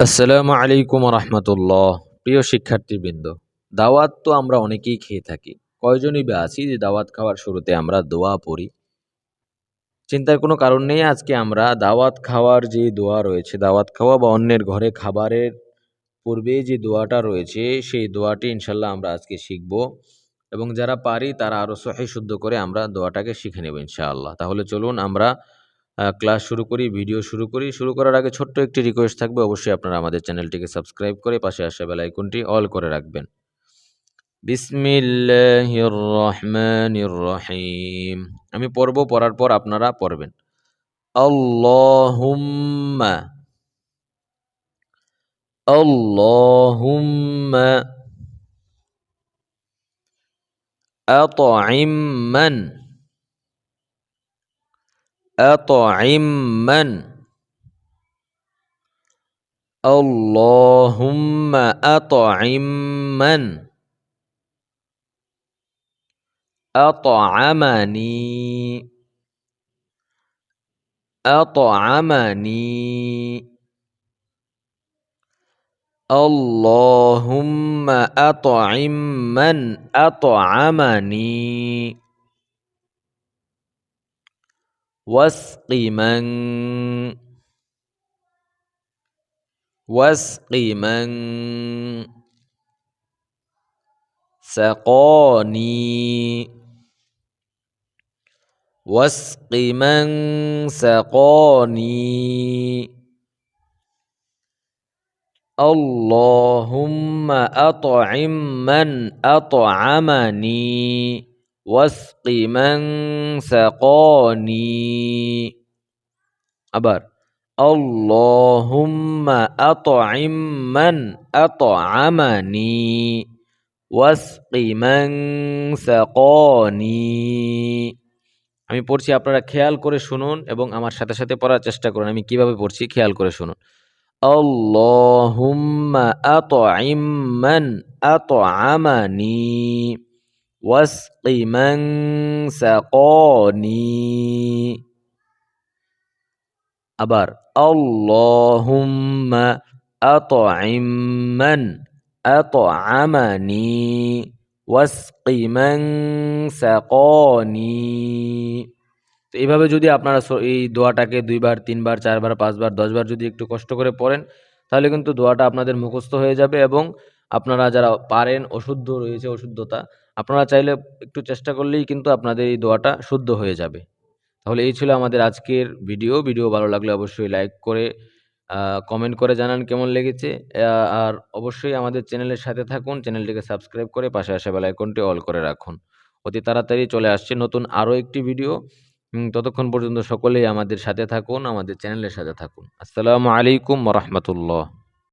আসসালামু আলাইকুম রহমতুল্লাহ। প্রিয় শিক্ষার্থীবৃন্দ, দাওয়াত তো আমরা অনেকেই খেয়ে থাকি। কয়জনই বা আছি যে দাওয়াত খাওয়ার শুরুতে আমরা দোয়া পড়ি? চিন্তার কোনো কারণ নেই। আজকে আমরা দাওয়াত খাওয়ার যে দোয়া রয়েছে, দাওয়াত খাওয়া বা অন্যের ঘরে খাবারের পূর্বে যে দোয়াটা রয়েছে, সেই দোয়াটি ইনশাল্লাহ আমরা আজকে শিখব এবং যারা পারি তারা আরও সহি শুদ্ধ করে আমরা দোয়াটাকে শিখে নেব ইনশাআল্লাহ। তাহলে চলুন আমরা ক্লাস শুরু করি, ভিডিও শুরু করি। শুরু করার আগে ছোট্ট একটি রিকোয়েস্ট থাকবে, অবশ্যই আপনারা আমাদের চ্যানেলটিকে সাবস্ক্রাইব করে পাশে আসা বেল আইকনটি অল করে রাখবেন। বিসমিল্লাহির রহমানির রহিম। আমি পড়ব, পড়ার পর আপনারা পড়বেন। আল্লাহুম্মা আল্লাহুম্মা আত'ইম মান আত'ইম মান আল্লাহুম্মা আত'ইম মান আত'আমানি আত'আমানি আল্লাহুম্মা আত'ইম মান আত'আমানি ওয়াসকি মান সাকানি واسق من سقاني اللهم أطعم من أطعمني واسق من سقاني আবার اللهم أطعم من أطعمني واسق من سقاني। আমি পড়ছি, আপনারা খেয়াল করে শুনুন এবং আমার সাথে সাথে পড়ার চেষ্টা করুন। আমি কিভাবে পড়ছি খেয়াল করে শুনুন। আল্লাহুম্মা আত'ইম মান আত'আমানি ওয়াসকি মান সাকানি। আবার আল্লাহুম্মা আত'ইম মান আত'আমানি ওয়াসকি মান সাকানি। তো এইভাবে যদি আপনারা এই দোয়াটাকে ২ বার, ৩ বার, ৪ বার, ৫ বার, ১০ বার যদি একটু কষ্ট করে পড়েন, তাহলে কিন্তু দোয়াটা আপনাদের মুখস্থ হয়ে যাবে এবং আপনারা যারা পারেন, অশুদ্ধ রয়েছে অশুদ্ধতা, আপনারা চাইলে একটু চেষ্টা করলেই কিন্তু আপনাদের এই দোয়াটা শুদ্ধ হয়ে যাবে। তাহলে এই ছিল আমাদের আজকের ভিডিও। ভিডিও ভালো লাগলে অবশ্যই লাইক করে কমেন্ট করে জানান কেমন লেগেছে। আর অবশ্যই আমাদের চ্যানেলের সাথে থাকুন। চ্যানেলটিকে সাবস্ক্রাইব করে পাশে আসা বেল আইকনটি অল করে রাখুন। অতি তাড়াতাড়ি চলে আসছে নতুন আরও একটি ভিডিও। ততক্ষণ পর্যন্ত সকলেই আমাদের সাথে থাকুন, আমাদের চ্যানেলের সাথে থাকুন। আসসালামু আলাইকুম ওয়া রাহমাতুল্লাহ।